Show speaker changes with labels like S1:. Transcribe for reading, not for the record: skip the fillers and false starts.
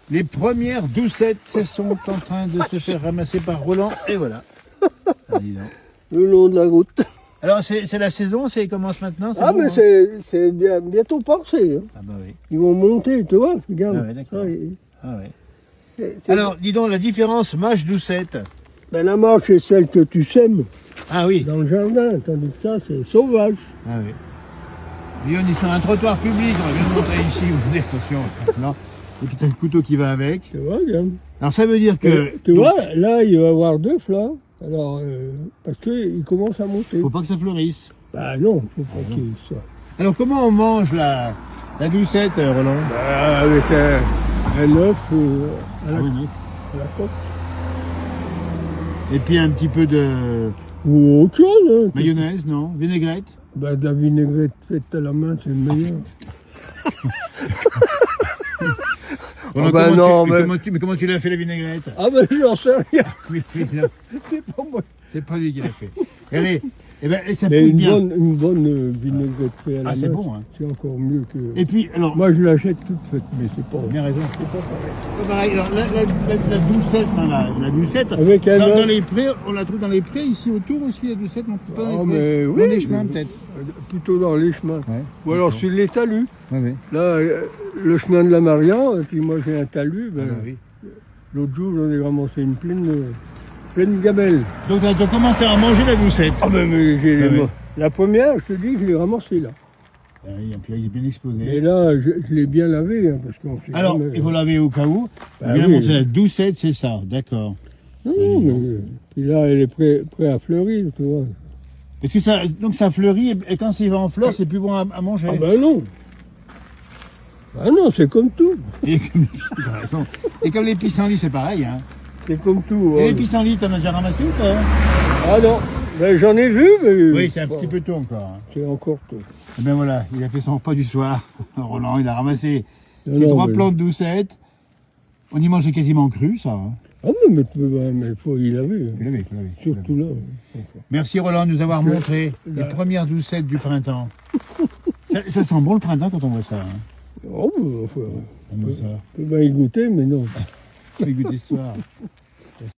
S1: Les premières doucettes sont en train de se faire ramasser par Roland. Et voilà. Ah, dis donc.
S2: Le long de la route.
S1: Alors, c'est la saison, ça commence maintenant.
S2: Ah,
S1: bon,
S2: mais
S1: hein
S2: c'est bientôt passé. Hein.
S1: Ah bah oui.
S2: Ils vont monter, tu vois, regarde.
S1: Ah ouais, d'accord. Ah ouais.
S2: C'est-
S1: Alors, dis donc, la différence mâche-doucette.
S2: Ben, la marche, c'est celle que tu sèmes
S1: Ah oui.
S2: dans le jardin, tandis que ça, c'est sauvage.
S1: Ah oui. Lyon, il est sur un trottoir public, on vient de montrer ici, vous venez, attention. Non. Et puis t'as le couteau qui va avec.
S2: Tu vois, regarde.
S1: Alors ça veut dire que...
S2: Tu vois, là, il va y avoir 2 là. Alors, parce qu'il commence à monter.
S1: Faut pas que ça fleurisse.
S2: Bah non, faut pas
S1: non.
S2: qu'il soit.
S1: Alors comment on mange la doucette, Roland?
S2: Bah, avec un œuf à la,
S1: Ah oui.
S2: à la coque.
S1: Et puis un petit peu de
S2: Ou autre chose. Hein.
S1: mayonnaise, non? Vinaigrette?
S2: Bah, de la vinaigrette faite à la main, c'est le meilleur.
S1: Roland,
S2: bah non, mais-
S1: comment tu l'as fait la vinaigrette?
S2: Ah ben, j'en sais rien.
S1: Oui, non,
S2: C'est pas moi.
S1: c'est pas lui qui l'a fait. Allez, eh ben, ça
S2: Mais
S1: pousse bien.
S2: une bonne vinaigrette faite à la main,
S1: Ah, c'est bon, hein.
S2: c'est encore mieux que...
S1: Et puis, alors,
S2: Moi, je l'achète toute faite, mais c'est pas...
S1: bien raison.
S2: c'est pas pareil.
S1: C'est pareil, alors, la doucette, enfin, la doucette,
S2: Avec un
S1: dans
S2: œuf.
S1: les prés, on la trouve dans les prés, ici autour aussi, la doucette, non, pas dans les
S2: Ah,
S1: prés,
S2: mais
S1: dans
S2: oui,
S1: les chemins
S2: mais-
S1: peut-être.
S2: Plutôt dans les chemins.
S1: Ouais,
S2: Ou alors
S1: d'accord.
S2: sur les talus.
S1: Ouais, ouais.
S2: Là, le chemin de la Marian, et puis moi j'ai un talus.
S1: Ah,
S2: Ben,
S1: bah oui.
S2: L'autre jour, j'en ai ramassé une pleine gamelle.
S1: Donc, tu as commencé à manger la doucette.
S2: Ah ben, mais j'ai
S1: Ah, oui.
S2: la première, je te dis, je l'ai ramassée là.
S1: Ah oui, et puis là, il est bien exposé.
S2: Et là, je l'ai bien lavé, hein, parce qu'on sait
S1: Alors,
S2: jamais,
S1: il faut laver au cas où.
S2: Bah
S1: Bien
S2: oui.
S1: montrer la doucette, c'est ça, d'accord.
S2: Non, non, mais puis là, elle est prête à fleurir, tu vois.
S1: Parce que ça, donc ça fleurit, et quand c'est en fleurs, c'est plus bon à manger.
S2: Ah ben non. Ah non, c'est comme tout.
S1: Et, t'as raison. Et comme les pissenlits, c'est pareil. Hein.
S2: C'est comme tout.
S1: Et
S2: hein.
S1: les pissenlits, t'en as déjà ramassé ou pas?
S2: Ah non, ben, j'en ai vu, mais...
S1: Oui, c'est un
S2: bon,
S1: petit peu tôt encore. Hein.
S2: C'est encore tout.
S1: Et ben voilà, il a fait son repas du soir. Roland, il a ramassé
S2: Non,
S1: ces
S2: non,
S1: 3
S2: mais-
S1: plantes doucettes. On y mangeait quasiment cru, ça. Hein.
S2: Ah non, mais faut y laver.
S1: Faut laver, faut laver, faut laver.
S2: Surtout là.
S1: Merci Roland de nous avoir
S2: Je-
S1: montré les
S2: là.
S1: premières doucettes du printemps. ça sent bon le printemps quand on voit ça. Hein.
S2: Oh, ben,
S1: On voit ça.
S2: on peut bien y goûter, mais non.
S1: On va goûter ce soir.